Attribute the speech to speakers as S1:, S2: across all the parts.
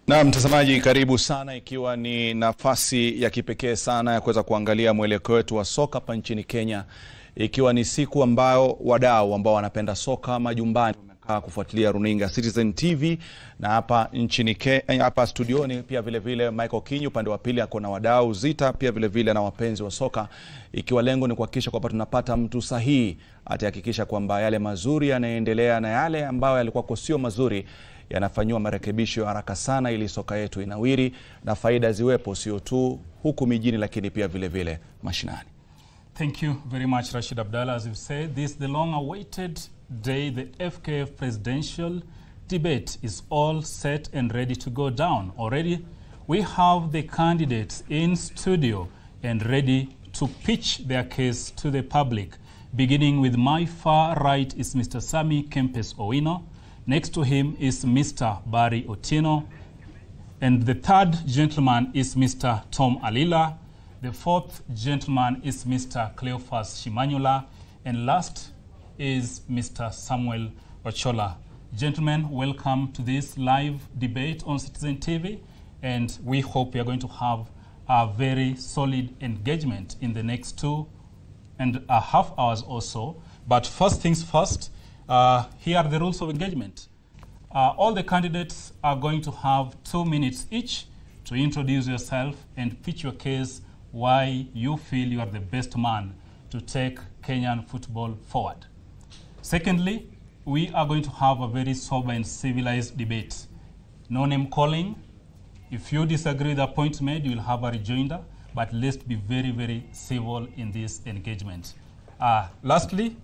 S1: Na mtazamaji, karibu sana, ikiwa ni nafasi ya kipekee sana ya kuweza kuangalia mwelekeo wetu wa soka hapa nchini Kenya, ikiwa ni siku ambayo wadau ambao wanapenda soka majumbani wamekaa kufuatilia runinga Citizen TV, na hapa nchini Kenya, hapa studioni pia vile vile Michael Kinyu, upande wa pili ako na wadau Zita, pia vile vile na wapenzi wa soka, ikiwa lengo ni kuhakikisha kwamba tunapata mtu sahihi atahakikisha kwamba yale mazuri yanaendelea na yale ambayo yalikuwa sio mazuri yanafanywa marekebisho haraka sana, ili soka yetu inawiri na faida ziwepo sio tu huku mijini lakini pia vile vile mashinani.
S2: Thank you very much, Rashid Abdallah. As you've said, this is the long-awaited day. The FKF presidential debate is all set and ready to go down. Already, we have the candidates in studio and ready to pitch their case to the public. Beginning with my far right is Mr. Sami Kempes Owino. Next to him is Mr. Barry Otieno. And the third gentleman is Mr. Tom Alila. The fourth gentleman is Mr. Cleophas Shimanyula. And last is Mr. Samuel Ochola. Gentlemen, welcome to this live debate on Citizen TV. And we hope we are going to have a very solid engagement in the next 2.5 hours or so. But first things first, here are the rules of engagement. All the candidates are going to have 2 minutes each to introduce yourself and pitch your case why you feel you are the best man to take Kenyan football forward. Secondly, we are going to have a very sober and civilized debate. No name calling. If you disagree with the point made, you will have a rejoinder, but let's be very, very civil in this engagement. Lastly,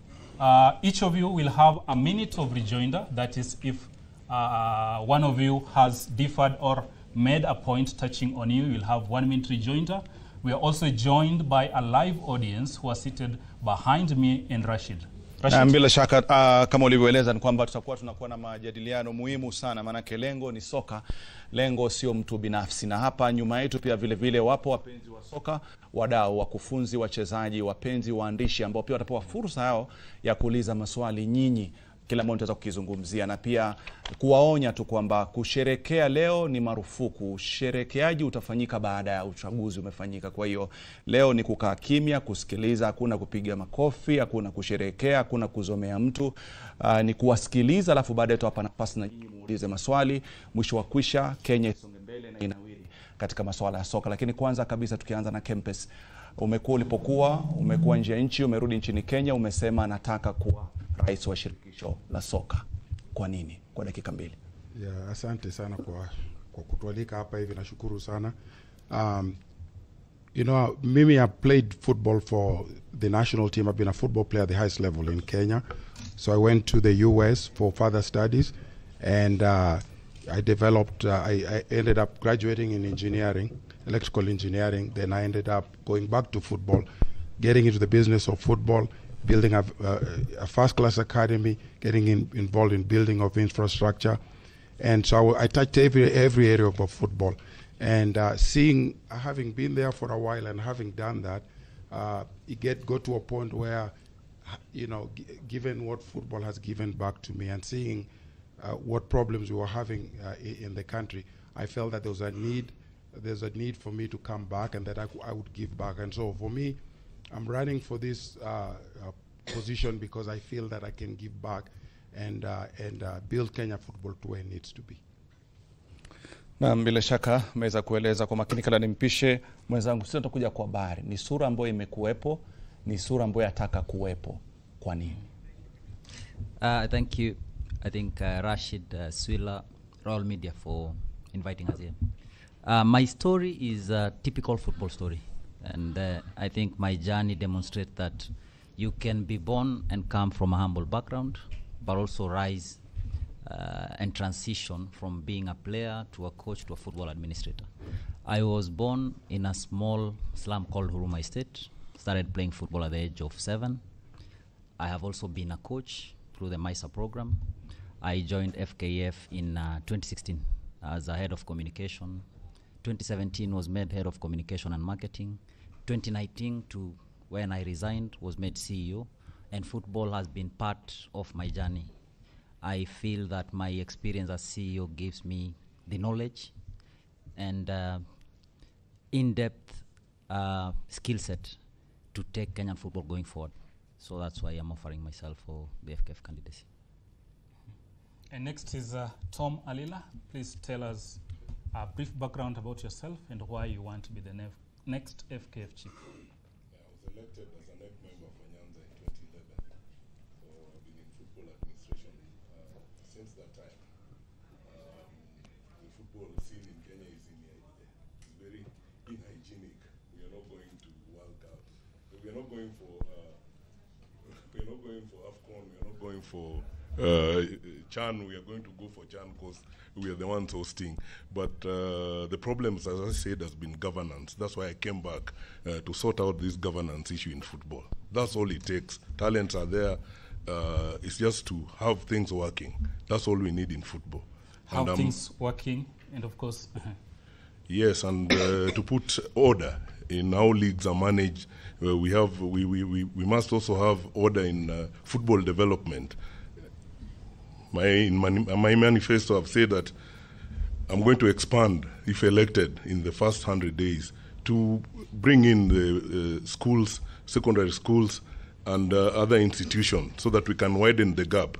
S2: each of you will have a minute of rejoinder. That is, if one of you has differed or made a point touching on you, you'll have 1 minute rejoinder. We are also joined by a live audience who are seated behind me and Rashid.
S1: Na bila shaka kama ulivyoeleza ni kwamba tunakuwa na majadiliano muhimu sana, maana lengo ni soka, lengo sio mtu binafsi. Na hapa nyuma yetu pia vile vile wapo wapenzi wa soka, wadau, wakufunzi, wachezaji, wapenzi, waandishi ambao pia watapewa fursa yao ya kuuliza maswali nyinyi, kila mmoja ataweza kukizungumzia, na pia kuwaonya tu kwamba kusherekea leo ni marufuku. Sherekeaji utafanyika baada ya uchaguzi umefanyika. Kwa hiyo leo ni kukaa kimya, kusikiliza, hakuna kupiga makofi, hakuna kusherekea, hakuna kuzomea mtu. Ni kuwasikiliza, alafu baadaye tutawapa nafasi na nyinyi muulize maswali. Mwisho wa kwisha Kenya isonge mbele na inawiri katika masuala ya soka. Lakini kwanza kabisa tukianza na Kempes, umekuwa nje ya nchi, umerudi nchini Kenya, umesema nataka kuwa rais wa shirikisho la soka. Kwa nini? Kwa dakika 2.
S3: Yeah, asante sana kwa kutualika hapa hivi, nashukuru sana. You know, mimi I played football for the national team. I've been a football player at the highest level in Kenya. So I went to the US for further studies, and I developed, I ended up graduating in engineering, electrical engineering. Then I ended up going back to football, getting into the business of football, building a first-class academy, getting involved in building of infrastructure. And so I touched every area of football. And having been there for a while and having done that, it got to a point where, you know, given what football has given back to me and seeing what problems we were having in the country, I felt that there's a need for me to come back and that I would give back. And so for me, I'm running for this position because I feel that I can give back and build Kenya football to where it needs to be.
S1: Na bila shaka meweza kueleza kwa makini. Kala nimpishe mwenzangu, sisi tutakuja kwa habari. Ni sura ambayo imekuwepo, ni sura ambayo yataka kuwepo. Kwa nini?
S4: Thank you. I think Rashid, Swila, Royal Media for inviting us here. My story is a typical football story. And I think my journey demonstrates that you can be born and come from a humble background, but also rise and transition from being a player to a coach to a football administrator. I was born in a small slum called Huruma Estate, started playing football at the age of 7. I have also been a coach through the MISA program. I joined FKF in 2016 as a head of communication. 2017 was made head of communication and marketing. 2019 to when I resigned was made CEO, and football has been part of my journey. I feel that my experience as CEO gives me the knowledge and in-depth skill set to take Kenyan football going forward. So that's why I'm offering myself for the FKF candidacy.
S2: And next is Tom Alila. Please tell us a brief background about yourself and why you want to be the next FKF chief.
S5: I was elected as a NEC member for Nyanza in 2011. So I've been in football administration since that time. The football scene in Kenya is very unhygienic. We are not going to World Cup. We are not going for AFCON. We are not going for Chan. We are going to go for Chan because we are the ones hosting. But the problems, as I said, has been governance. That's why I came back to sort out this governance issue in football. That's all it takes. Talents are there. It's just to have things working. That's all we need in football.
S2: Have things working, and of course...
S5: Yes, and to put order in how leagues are managed. We must also have order in football development. In my manifesto, I've said that I'm going to expand, if elected, in the first 100 days to bring in the schools, secondary schools, and other institutions so that we can widen the gap.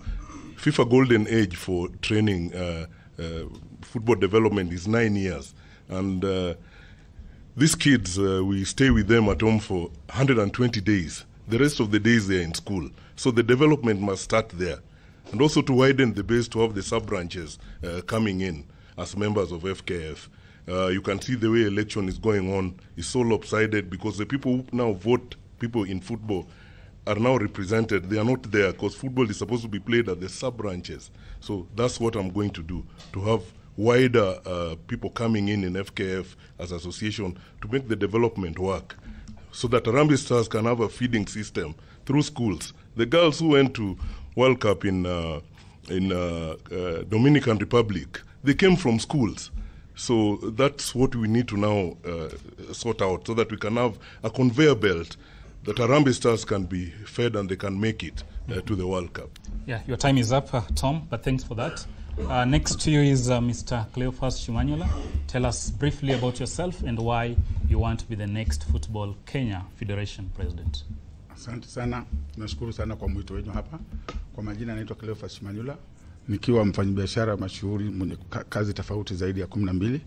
S5: FIFA golden age for training football development is 9 years. And these kids, we stay with them at home for 120 days. The rest of the days they're in school. So the development must start there. And also to widen the base to have the sub-branches coming in as members of FKF. You can see the way election is going on is so lopsided because the people who now vote, people in football, are now represented. They are not there because football is supposed to be played at the sub-branches. So that's what I'm going to do, to have wider people coming in FKF as association to make the development work so that Harambee Stars can have a feeding system through schools. The girls who went to World Cup in Dominican Republic, they came from schools. So that's what we need to now sort out so that we can have a conveyor belt that Harambee Stars can be fed and they can make it to the World Cup.
S2: Yeah, your time is up, Tom, but thanks for that. Next to you is Mr. Cleophas Shimanyula. Tell us briefly about yourself and why you want to be the next Football Kenya Federation President.
S3: Asante sana, nashukuru sana kwa mwito wenu hapa. Kwa majina naitwa Cleophas Shimanyula, nikiwa mfanyabiashara mashuhuri mwenye kazi tofauti zaidi ya 12.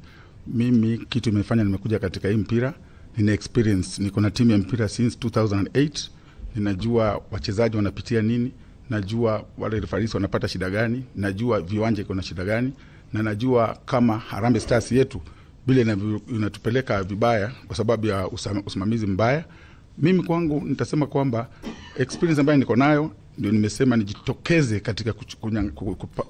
S3: Mimi kitu nimefanya, nimekuja katika hii mpira, nina experience, niko na timu ya mpira since 2008. Ninajua wachezaji wanapitia nini, najua wale referees wanapata shida gani, najua viwanja iko na shida gani, na najua kama Harambee Stars yetu bila inatupeleka vibaya kwa sababu ya usimamizi mbaya. Mimi kwangu nitasema kwamba experience ambayo niko nayo ndio nimesema nijitokeze katika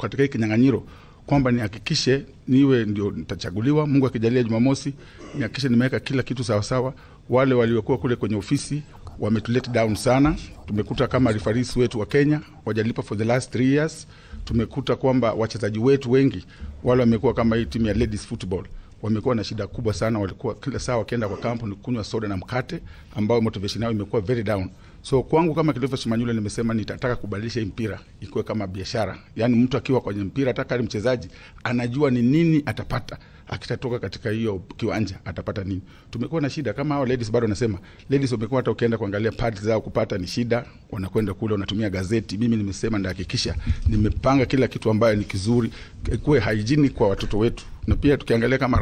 S3: katika hiki kinyang'anyiro kwamba nihakikishe niwe ndio nitachaguliwa. Mungu akijalia Jumamosi, nihakikishe nimeweka kila kitu sawa sawa. Wale waliokuwa kule kwenye ofisi wametulet down sana. Tumekuta kama referees wetu wa Kenya wajalipa for the last 3 years. Tumekuta kwamba wachezaji wetu wengi wale wamekuwa kama hii timu ya ladies football wamekuwa na shida kubwa sana. Walikuwa kila saa wakienda kwa kampu ni kunywa soda na mkate, ambao motivation yao imekuwa very down. So kwangu kama Cleophas Shimanyula nimesema nitataka kubadilisha mpira ikuwe kama biashara. Yaani mtu akiwa kwenye mpira, hata mchezaji anajua ni nini atapata akitatoka katika hiyo kiwanja, atapata nini. Tumekuwa na shida kama hao ladies, bado nasema ladies wamekuwa hata ukienda kuangalia pads zao kupata ni shida, wanakwenda kule wanatumia gazeti. Mimi nimesema ndahakikisha nimepanga kila kitu ambayo ni kizuri, ikuwe hygienic kwa watoto wetu. Na pia tukiangalia kama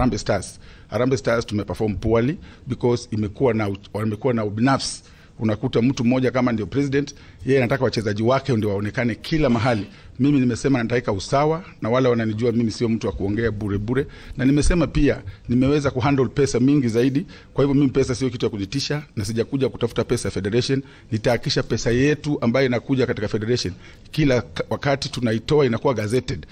S3: Harambee Stars tumeperform poorly because wamekuwa na ubinafsi. Unakuta mtu mmoja kama ndio president, yeye anataka wachezaji wake ndio waonekane kila mahali. Mimi nimesema nataka usawa, na wale wananijua mimi sio mtu wa kuongea bure. Na nimesema pia nimeweza kuhandle pesa mingi zaidi. Kwa hivyo mimi pesa sio kitu ya kujitisha, na sijakuja kutafuta pesa ya federation. Nitahakikisha pesa yetu ambayo inakuja katika federation kila wakati tunaitoa inakuwa gazetted.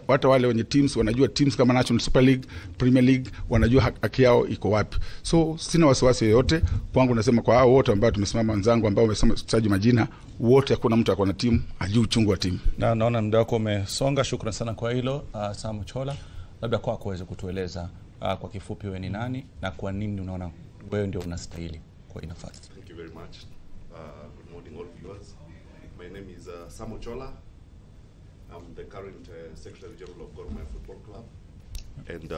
S3: Hata wale wenye teams wanajua, teams kama National Super League, Premier League, wanajua haki yao iko wapi. So sina wasiwasi yoyote. Kwangu nasema kwa hao wote ambao tumesimama, wenzangu ambao wamesema tutaji majina, wote hakuna mtu akona timu ajui uchungu wa timu.
S1: Na naona muda wako umesonga. Shukrani sana kwa hilo. Samu Chola, labda kwako uweze kutueleza kwa kifupi wewe ni nani na kwa nini unaona wewe ndio unastahili kwa hii nafasi.
S6: Thank you very much. Good morning all viewers. My name is Samu Chola. I'm the current Secretary General of Gor Mahia Football Club. And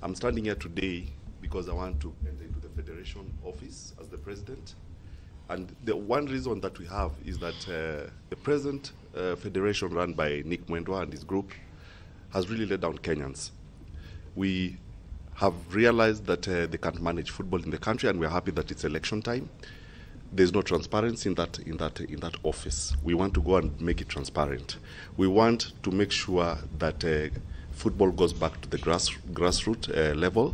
S6: I'm standing here today because I want to enter into the federation office as the president. And the one reason that we have is that the present federation run by Nick Mwendwa and his group has really let down Kenyans. We have realized that they can't manage football in the country, and we're happy that it's election time. There's no transparency in that office. We want to go and make it transparent. We want to make sure that football goes back to the grassroots level.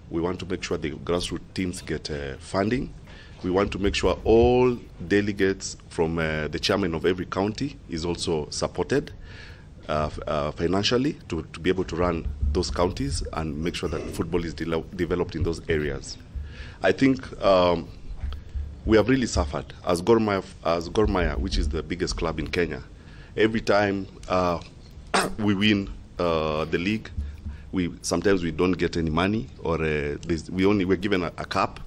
S6: We want to make sure the grassroots teams get funding. We want to make sure all delegates from the chairman of every county is also supported financially to be able to run those counties and make sure that football is developed in those areas. I think we have really suffered as Gor Mahia, which is the biggest club in Kenya. Every time we win the league, sometimes we don't get any money, or we're given a cap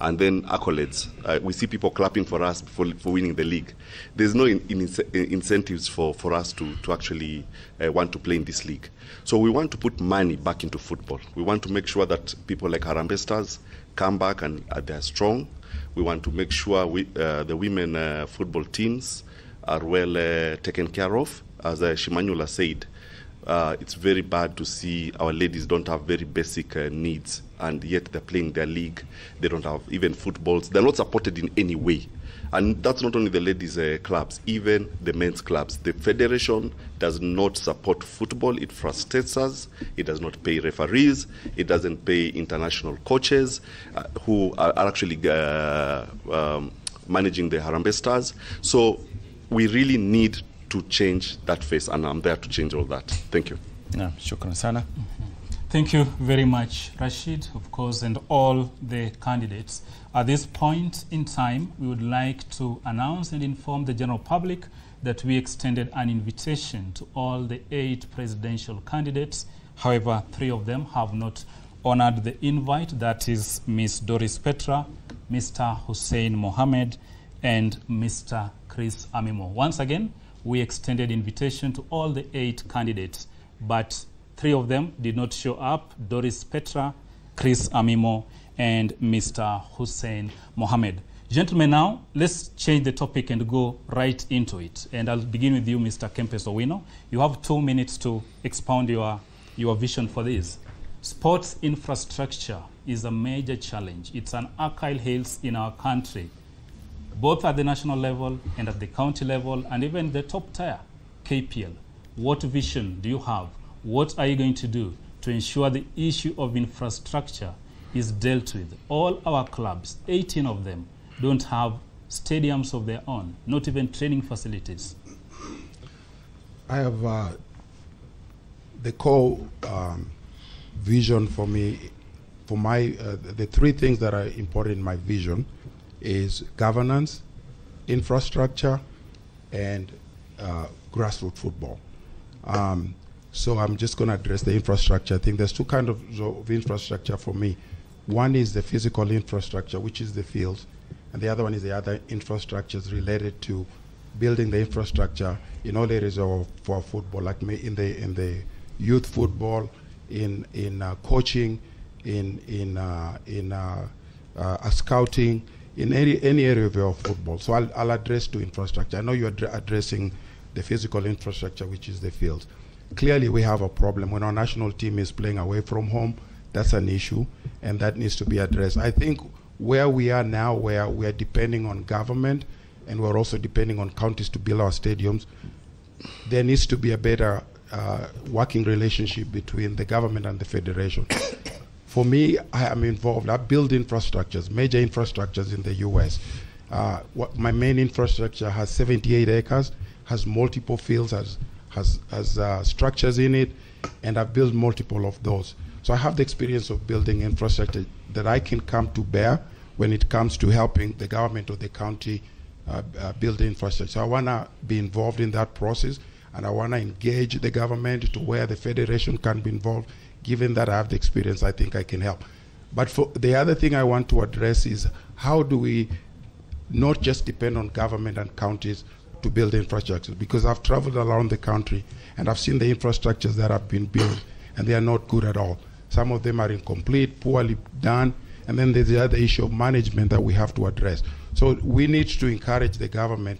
S6: and then accolades. We see people clapping for us for winning the league. There's no incentives for us to actually want to play in this league. So we want to put money back into football. We want to make sure that people like Harambee Stars come back and they're strong. We want to make sure the women football teams are well taken care of. As Shimanyula said, it's very bad to see our ladies don't have very basic needs, and yet they're playing their league. They don't have even footballs. They're not supported in any way. And that's not only the ladies' clubs, even the men's clubs. The federation does not support football. It frustrates us. It does not pay referees. It doesn't pay international coaches who are actually managing the Harambee Stars. So we really need to change that face, and I'm there to change all that. Thank you.
S1: Yeah, shukran sana.
S2: Thank you very much, Rashid, of course, and all the candidates. At this point in time, we would like to announce and inform the general public that we extended an invitation to all the 8 presidential candidates. However, 3 of them have not honored the invite. That is Ms. Doris Petra, Mr. Hussein Mohammed, and Mr. Chris Amimo. Once again, we extended invitation to all the 8 candidates, but 3 of them did not show up: Doris Petra, Chris Amimo, and Mr. Hussein Mohammed. Gentlemen, now let's change the topic and go right into it. And I'll begin with you, Mr. Kempes Owino. You have 2 minutes to expound your vision for this. Sports infrastructure is a major challenge. It's an Achilles heel in our country, both at the national level and at the county level, and even the top tier, KPL. What vision do you have? What are you going to do to ensure the issue of infrastructure is dealt with? All our clubs, 18 of them, don't have stadiums of their own, not even training facilities.
S3: I have the core vision for me, for the 3 things that are important in my vision is governance, infrastructure, and grassroots football. So I'm just going to address the infrastructure. I think there's 2 kinds of infrastructure for me. One is the physical infrastructure, which is the fields, and the other one is the other infrastructures related to building the infrastructure in all areas for football, like in the youth football, in coaching, in scouting, in any area of football. So I'll address 2 infrastructure. I know you're addressing the physical infrastructure, which is the fields. Clearly, we have a problem when our national team is playing away from home. That's an issue, and that needs to be addressed. I think where we are now, where we are depending on government, and we're also depending on counties to build our stadiums, there needs to be a better working relationship between the government and the federation. For me, I am involved. I build infrastructures, major infrastructures in the U.S. My main infrastructure has 78 acres, has multiple fields, has structures in it, and I've built multiple of those. So I have the experience of building infrastructure that I can come to bear when it comes to helping the government or the county build the infrastructure. So I want to be involved in that process, and I want to engage the government to where the federation can be involved. Given that I have the experience, I think I can help. But for the other thing I want to address is how do we not just depend on government and counties to build infrastructure? Because I've traveled around the country and I've seen the infrastructures that have been built, and they are not good at all. Some of them are incomplete, poorly done. And then there's the other issue of management that we have to address. So we need to encourage the government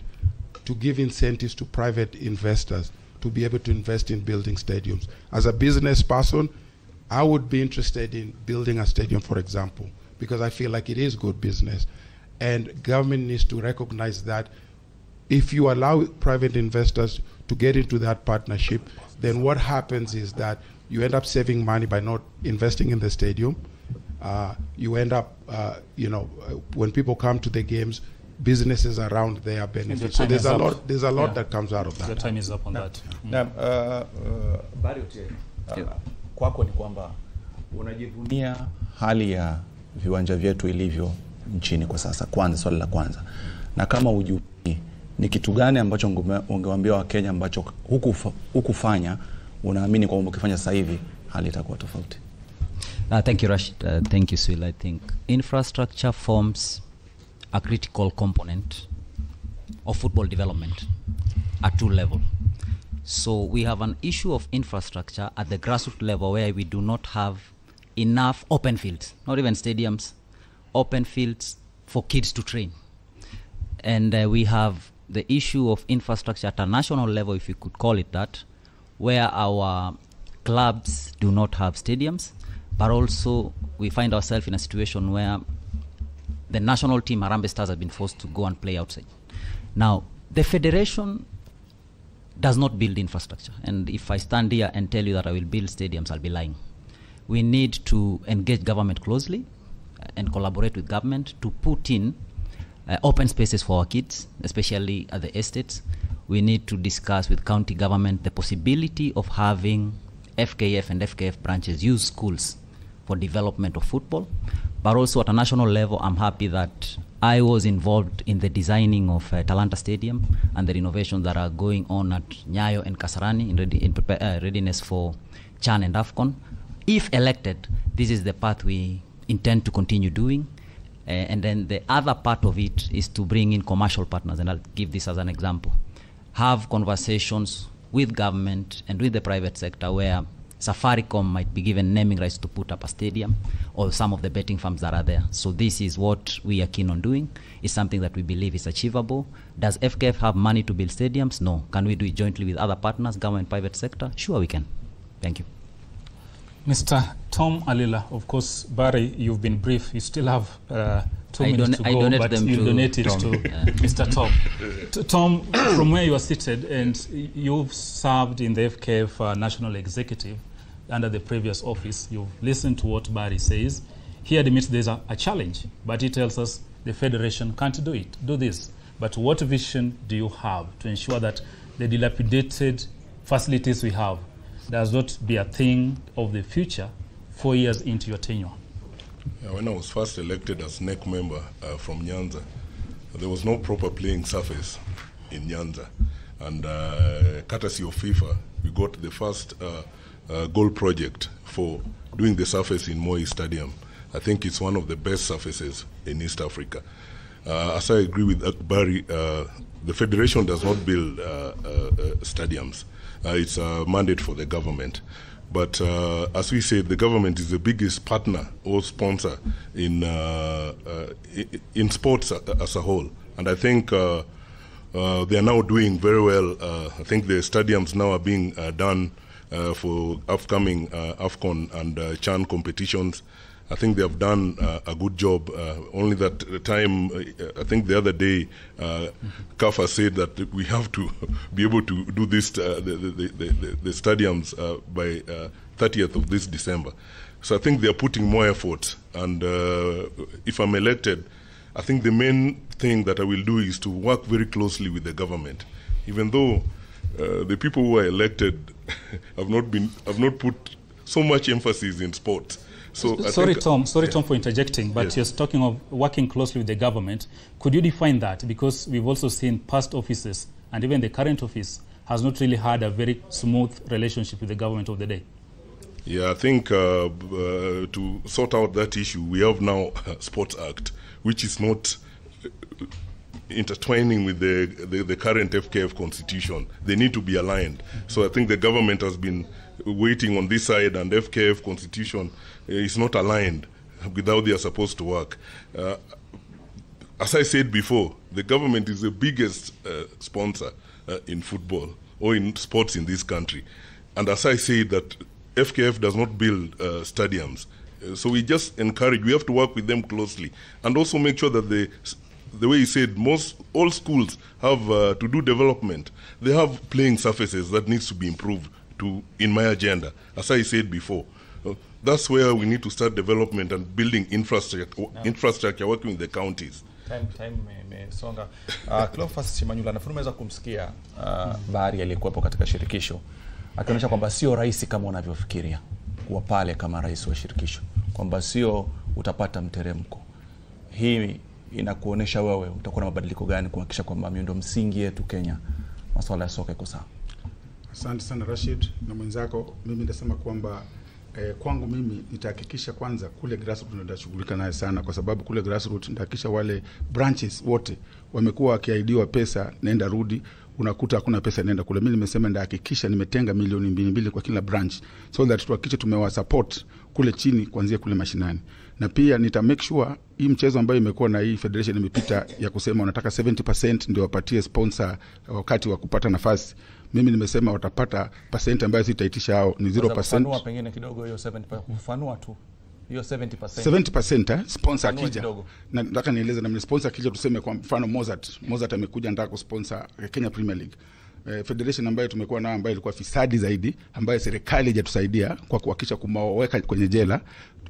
S3: to give incentives to private investors to be able to invest in building stadiums. As a business person, I would be interested in building a stadium, for example, because I feel like it is good business. And government needs to recognize that if you allow private investors to get into that partnership, then what happens is that you end up saving money by not investing in the stadium. You end up, when people come to the games, businesses around there benefit. So there's a lot that comes out of that.
S2: Your time is up on that.
S1: Bari Otieno, kwako ni kwamba unajivunia hali ya viwanja vyetu ilivyo nchini kwa sasa. Kwanza, swali la kwanza. Na kama hujui, ni kitu gani ambacho ungewaambia Wakenya ambacho hukufanya unaamini kwamba ukifanya sasa hivi hali itakuwa tofauti?
S4: Thank you, Rashid. Thank you, Swila. I think infrastructure forms a critical component of football development at two levels. So we have an issue of infrastructure at the grassroots level where we do not have enough open fields, not even stadiums, open fields for kids to train. And we have the issue of infrastructure at a national level, if you could call it that, where our clubs do not have stadiums, but also we find ourselves in a situation where the national team, Harambee Stars, have been forced to go and play outside. Now, the federation does not build infrastructure. And if I stand here and tell you that I will build stadiums, I'll be lying. We need to engage government closely and collaborate with government to put in open spaces for our kids, especially at the estates. We need to discuss with county government the possibility of having FKF and FKF branches use schools for development of football. But also at a national level, I'm happy that I was involved in the designing of Talanta Stadium and the renovations that are going on at Nyayo and Kasarani in readiness for CHAN and AFCON. If elected, this is the path we intend to continue doing. And then the other part of it is to bring in commercial partners, and I'll give this as an example. Have conversations with government and with the private sector where Safaricom might be given naming rights to put up a stadium, or some of the betting firms that are there. So this is what we are keen on doing. It's something that we believe is achievable. Does FKF have money to build stadiums? No. Can we do it jointly with other partners, government, private sector? Sure, we can. Thank you.
S2: Mr. Tom Alila, of course, Barry, you've been brief. You still have 2 minutes to go, but you donate it to Mr. Tom. Tom, from where you are seated, and you've served in the FKF National Executive under the previous office, you've listened to what Barry says. He admits there's a challenge, but he tells us the Federation can't do this. But what vision do you have to ensure that the dilapidated facilities we have does not be a thing of the future 4 years into your tenure?
S5: When I was first elected as NEC member from Nyanza, there was no proper playing surface in Nyanza. And courtesy of FIFA, we got the first goal project for doing the surface in Moi Stadium. I think it's one of the best surfaces in East Africa. As I agree with Barry, the Federation does not build stadiums. It's a mandate for the government. But as we said, the government is the biggest partner or sponsor in sports as a whole. And I think they are now doing very well. I think the stadiums now are being done for upcoming AFCON and CHAN competitions. I think they have done a good job. Only that time, I think the other day, CAFA said that we have to be able to do this, the stadiums by 30th of this December. So I think they are putting more effort. And if I'm elected, I think the main thing that I will do is to work very closely with the government. Even though the people who are elected have not put so much emphasis in sports. So
S2: sorry, Tom, for interjecting, but yes, you're talking of working closely with the government. Could you define that? Because we've also seen past offices, and even the current office has not really had a very smooth relationship with the government of the day.
S5: Yeah, I think to sort out that issue, we have now a Sports Act, which is not intertwining with the current FKF constitution. They need to be aligned. So I think the government has been waiting on this side, and FKF constitution is not aligned with how they are supposed to work. As I said before, the government is the biggest sponsor in football or in sports in this country. And as I say, that FKF does not build stadiums. So we just encourage, we have to work with them closely. And also make sure that the way you said, all schools have, to do development, they have playing surfaces that needs to be improved in my agenda, as I said before. That's where we need to start development and building infrastructure working with the counties.
S1: Time imesonga. Cleophas Chimanyula, nafikiri umeweza kumsikia Bahari aliyekuwepo katika shirikisho akionyesha kwamba sio rahisi kama unavyofikiria kuwa pale kama rais wa shirikisho, kwamba sio utapata mteremko. Hii inakuonesha wewe utakuwa na mabadiliko gani kuhakikisha kwamba miundo msingi yetu Kenya masuala ya soka iko sawa?
S3: Asante sana Rashid na mwenzako. Mimi nitasema kwamba kwangu mimi nitahakikisha kwanza kule grassroots nitashughulika naye sana, kwa sababu kule grassroots nitahakikisha wale branches wote wamekuwa wakiahidiwa pesa nenda rudi, unakuta hakuna pesa nenda kule. Mimi nimesema nitahakikisha nimetenga milioni 200 kwa kila branch, so that tuhakikishe tumewa support kule chini kuanzia kule mashinani. Na pia nita make sure hii mchezo ambayo imekuwa na hii federation imepita ya kusema wanataka 70% ndio wapatie sponsor wakati wa kupata nafasi. Mimi nimesema watapata percent ambayo sitaitisha hao ni 0%.
S1: Kufanua pengine kidogo hiyo 70%, kufanua tu hiyo 70%.
S3: 70% sponsor akija. Na nataka nieleze na sponsor akija, tuseme kwa mfano Mozart amekuja nataka kusponsor Kenya Premier League. Federation ambayo tumekuwa nayo ambayo ilikuwa fisadi zaidi, ambayo serikali hajatusaidia kwa kuhakikisha kumweka kwenye jela,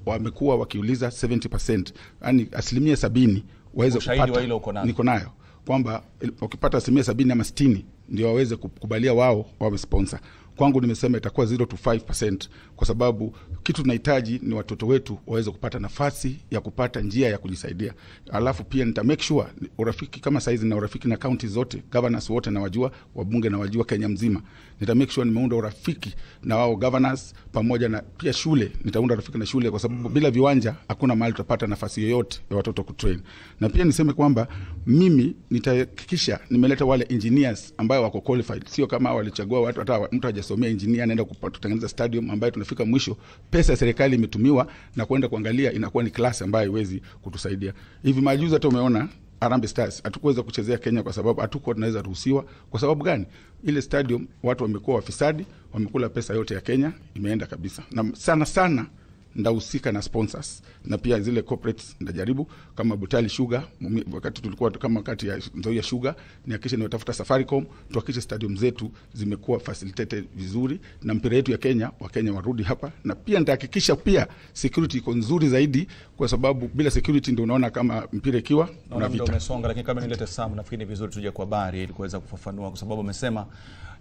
S3: wamekuwa wakiuliza 70%, yani 70% waweze kupata. Niko nayo kwamba ukipata 70% ama 60 ndio waweze kukubalia wao wawe sponsor. Kwangu nimesema itakuwa 0 to 5%, kwa sababu kitu tunahitaji ni watoto wetu waweze kupata nafasi ya kupata njia ya kujisaidia. Alafu pia nita make sure urafiki kama saizi na urafiki na counties zote, governors wote na wajua, wabunge na wajua Kenya mzima. Nita make sure nimeunda urafiki na wao governors pamoja na pia shule, nitaunda urafiki na shule, kwa sababu bila viwanja hakuna mahali tutapata nafasi yoyote ya watoto kutrain. Na pia niseme kwamba mimi nitahakikisha nimeleta wale engineers ambao wako qualified, sio kama walichagua watu hata mtu hajasomea engineer anaenda kutengeneza stadium ambayo tunafika mwisho pesa ya serikali imetumiwa na kwenda kuangalia inakuwa ni class ambayo haiwezi kutusaidia. Hivi majuzi hata umeona Harambee Stars hatukuweza kuchezea Kenya kwa sababu hatukuwa tunaweza ruhusiwa. Kwa sababu gani? Ile stadium watu wamekuwa wafisadi, wamekula pesa yote ya Kenya, imeenda kabisa. Na sana ndahusika na sponsors na pia zile corporates ndajaribu kama Butali Sugar, wakati tulikuwa kama wakati ya Nzoia Sugar, nihakikishe niwatafuta Safaricom, tuhakikishe stadium zetu zimekuwa facilitated vizuri na mpira yetu ya Kenya, Wakenya warudi hapa. Na pia nitahakikisha pia security iko nzuri zaidi, kwa sababu bila security ndio unaona kama mpira ikiwa
S1: una vita. Umesonga, lakini kama nilete Sam, nafikiri ni vizuri tuje kwa Bahari ili kuweza kufafanua, kwa sababu amesema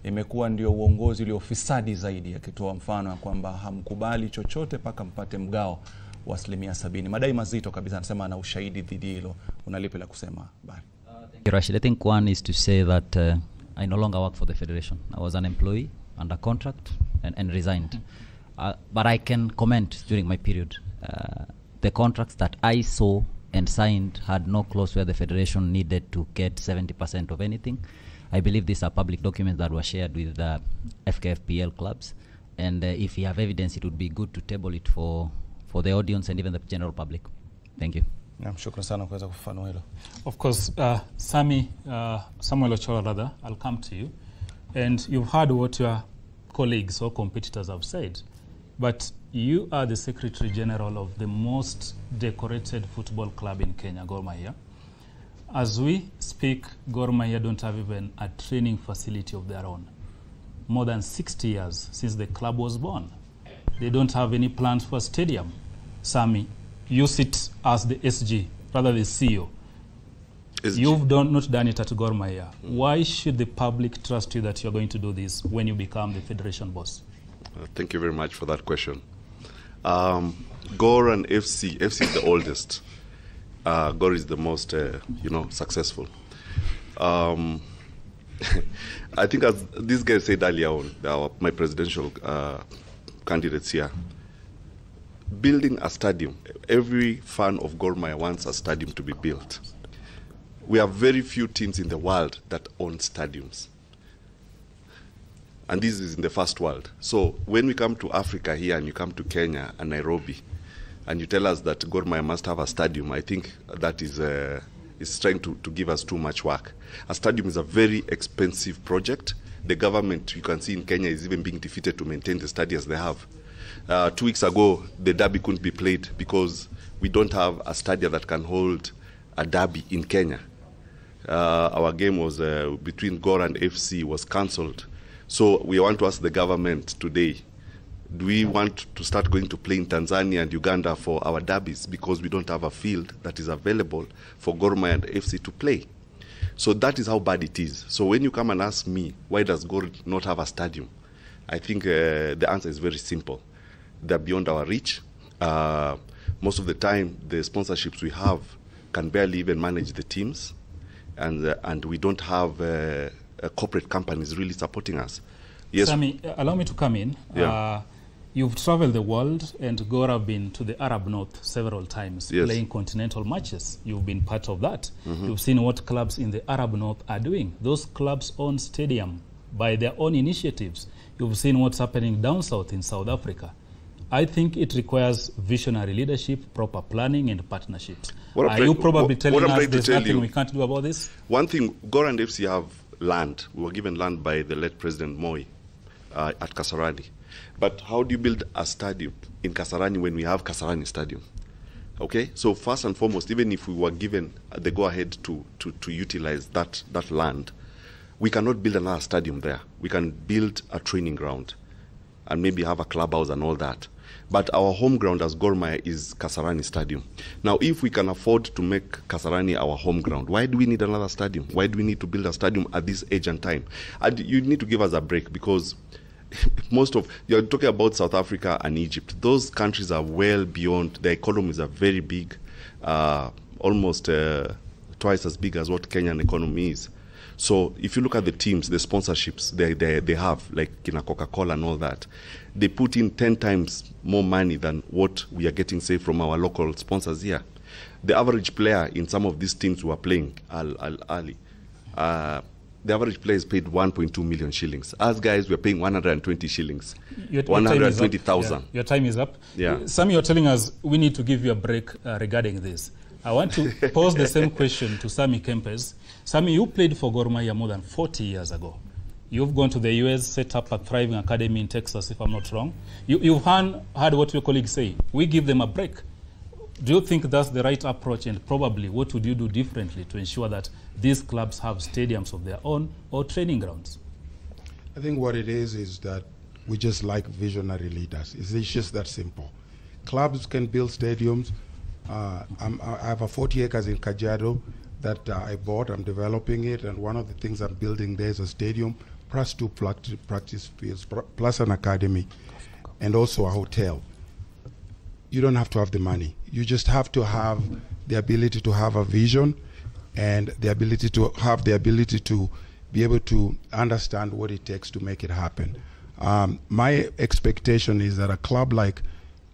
S1: imekuwa ndio uongozi uliofisadi zaidi, akitoa mfano ya kwamba hamkubali chochote paka mpate mgao wa 70%. Madai mazito kabisa, anasema ana ushahidi dhidi hilo. Unalipi la kusema Bahari?
S4: Thank you, Rashid. I think one is to say that I no longer work for the federation. I was an employee under contract and resigned. But I can comment during my period. The contracts that I saw and signed had no clause where the federation needed to get 70% of anything. I believe these are public documents that were shared with the FKFPL clubs, and if you have evidence, it would be good to table it for the audience and even the general public. Thank you.
S1: Namshukuru sana kuweza kufafanua hilo.
S2: Of course, Samuel Ochoa, rather, I'll come to you. And you've heard what your colleagues or competitors have said, but you are the Secretary General of the most decorated football club in Kenya, Gor Mahia. As we speak, Gor Mahia don't have even a training facility of their own. More than 60 years since the club was born. They don't have any plans for a stadium. Sami, you sit as the SG, rather the CEO. SG. You've not done it at Gor Mahia. Why should the public trust you that you're going to do this when you become the federation boss?
S6: Thank you very much for that question. Gor and FC is the oldest. Gor is the most, successful. I think as this guy said earlier on, my presidential candidates here, building a stadium, every fan of Gor Mahia wants a stadium to be built. We have very few teams in the world that own stadiums. And this is in the first world. So when we come to Africa here and you come to Kenya and Nairobi, and you tell us that Gor Mahia must have a stadium, I think that is trying to give us too much work. A stadium is a very expensive project. The government, you can see in Kenya, is even being defeated to maintain the stadiums they have. 2 weeks ago, the derby couldn't be played because we don't have a stadium that can hold a derby in Kenya. Our game was between Gor and FC was cancelled. So we want to ask the government today, do we want to start going to play in Tanzania and Uganda for our derbies because we don't have a field that is available for Gor Mahia and FC to play? So that is how bad it is. So when you come and ask me, why does Gor not have a stadium? I think the answer is very simple. They're beyond our reach. Most of the time, the sponsorships we have can barely even manage the teams. And we don't have corporate companies really supporting us. Yes.
S2: Sammy, allow me to come in.
S6: Yeah.
S2: You've traveled the world, and Gor have been to the Arab North several times,
S6: Yes.
S2: playing continental matches. You've been part of that. You've seen what clubs in the Arab North are doing. Those clubs own stadium by their own initiatives. You've seen what's happening down south in South Africa. I think it requires visionary leadership, proper planning, and partnerships. Are you probably telling us there's nothing we can't do about this?
S6: One thing, Gor and FC have land. We were given land by the late President Moi at Kasarani. But how do you build a stadium in Kasarani when we have Kasarani Stadium? Okay, so first and foremost, even if we were given the go-ahead to utilize that land, we cannot build another stadium there. We can build a training ground and maybe have a clubhouse and all that. But our home ground as Gor Mahia is Kasarani Stadium. Now, if we can afford to make Kasarani our home ground, why do we need another stadium? Why do we need to build a stadium at this age and time? And you need to give us a break because you're talking about South Africa and Egypt. Those countries are well beyond, their economies are very big, almost twice as big as what Kenyan economy is. So if you look at the teams, the sponsorships they have, like Coca-Cola and all that, they put in 10 times more money than what we are getting, say, from our local sponsors here. The average player in some of these teams who are playing, Al-Ali, the average player is paid 1.2 million shillings. Us guys, we're paying 120 shillings, 120,000.
S2: Your time is up.
S6: Yeah.
S2: Sam, you're telling us we need to give you a break regarding this. I want to pose the same question to Sammy Kempes. Sammy, you played for Gor Mahia more than 40 years ago. You've gone to the US, set up a thriving academy in Texas, if I'm not wrong. You've heard what your colleagues say. We give them a break. Do you think that's the right approach? And probably, what would you do differently to ensure that these clubs have stadiums of their own or training grounds?
S3: I think what it is that we just like visionary leaders. It's just that simple. Clubs can build stadiums. I have a 40 acres in Kajiado that I bought. I'm developing it, and one of the things I'm building there is a stadium, plus 2 practice fields, plus an academy, and also a hotel. You don't have to have the money. You just have to have the ability to have a vision and the ability to be able to understand what it takes to make it happen. My expectation is that a club like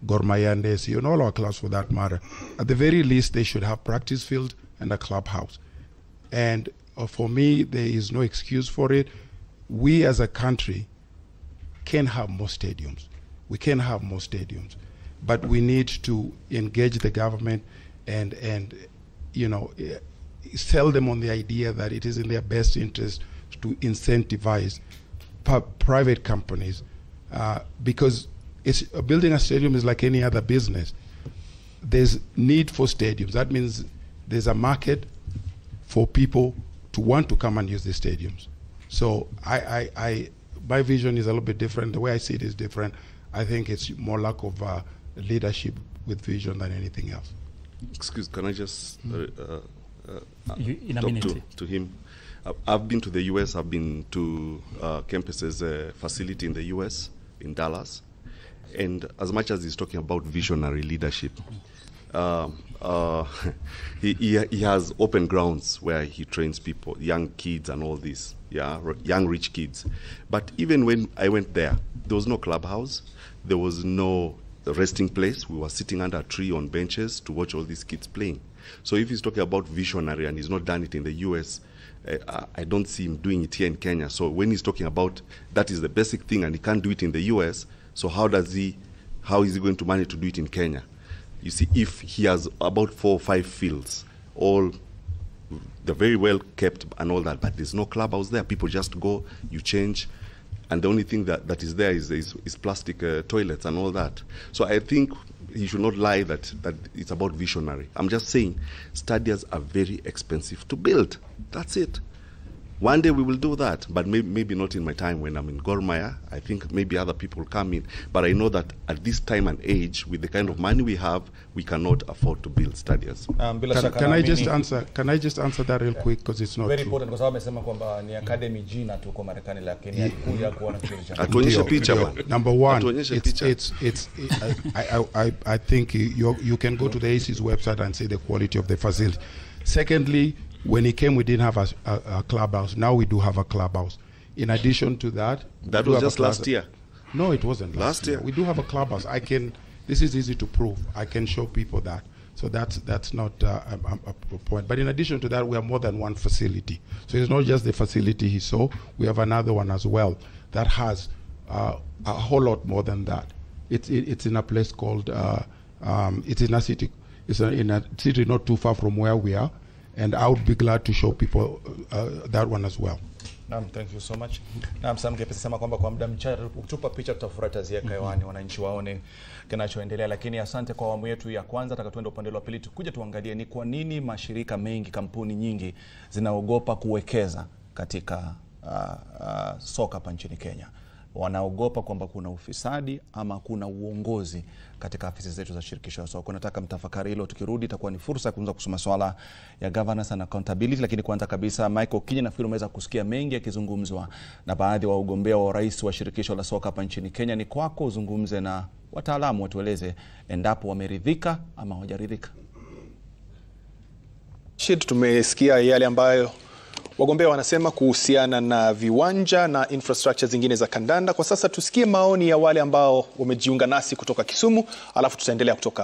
S3: Gor Mahia and AC, and all our clubs for that matter, at the very least they should have practice field and a clubhouse. And for me, there is no excuse for it. We as a country can have more stadiums. We can have more stadiums, but we need to engage the government and sell them on the idea that it is in their best interest to incentivize private companies, because building a stadium is like any other business. There's need for stadiums. That means there's a market for people to want to come and use the stadiums. So my vision is a little bit different. The way I see it is different. I think it's more lack of leadership with vision than anything else.
S6: Excuse, can I just
S2: in a minute.
S6: to him? I've been to the US. I've been to Kempes' facility in the US, in Dallas. And as much as he's talking about visionary leadership, he has open grounds where he trains people, young kids and all this, young rich kids. But even when I went there was no clubhouse, there was no resting place. We were sitting under a tree on benches to watch all these kids playing. So if he's talking about visionary and he's not done it in the US, I don't see him doing it here in Kenya. So when he's talking about that is the basic thing and he can't do it in the US, so how is he going to manage to do it in Kenya? You see, if he has about 4 or 5 fields, all they're very well kept and all that, but there's no clubhouse there. People just go, you change, and the only thing that is there is plastic toilets and all that. So I think he should not lie that it's about visionary. I'm just saying stadiums are very expensive to build. That's it. One day we will do that, but maybe not in my time when I'm in Gor Mahia. I think maybe other people come in. But I know that at this time and age, with the kind of money we have, we cannot afford to build stadiums.
S3: Can I just answer that real quick, because it's not
S1: very
S3: true.
S1: important, because amesema kwamba ni academy jina tu kwa Marekani, lakini alikuja kuona kitu cha
S6: Atuonyeshe picha bwana.
S3: Number one, I think you can go to the AC's website and see the quality of the facility. Secondly, when he came, we didn't have a clubhouse. Now we do have a clubhouse. In addition to that,
S6: that was just last year.
S3: No, it wasn't last year. We do have a clubhouse. This is easy to prove. I can show people that. So that's not a point. But in addition to that, we have more than one facility. So it's not just the facility he saw. We have another one as well that has a whole lot more than that. It's in a place called, it's in a city. It's in a city not too far from where we are. And I would be glad to show people that one as well.
S1: Thank you so much. Sam Kepesi sema kwamba kwa muda mchache ukitupa picha tutafurahi taziweka hewani wananchi waone kinachoendelea, lakini asante kwa awamu yetu ya kwanza. Nataka tuende upande wa pili tukuje tuangalie ni kwa nini mashirika mengi, kampuni nyingi zinaogopa kuwekeza katika soka hapa nchini Kenya. Wanaogopa kwamba kuna ufisadi ama kuna uongozi katika afisi zetu za shirikisho la soka. Nataka mtafakari hilo, tukirudi itakuwa ni fursa ya kuanza kusoma swala ya governance and accountability. Lakini kwanza kabisa, Michael Kenyan, nafikiri umeweza kusikia mengi yakizungumzwa na baadhi wa ugombea wa rais wa shirikisho la soka hapa nchini Kenya. Ni kwako uzungumze na wataalamu, watueleze endapo wameridhika ama hawajaridhika.
S7: Tumesikia yale ambayo wagombea wanasema kuhusiana na viwanja na infrastructure zingine za kandanda. Kwa sasa tusikie maoni ya wale ambao wamejiunga nasi kutoka Kisumu, alafu tutaendelea kutoka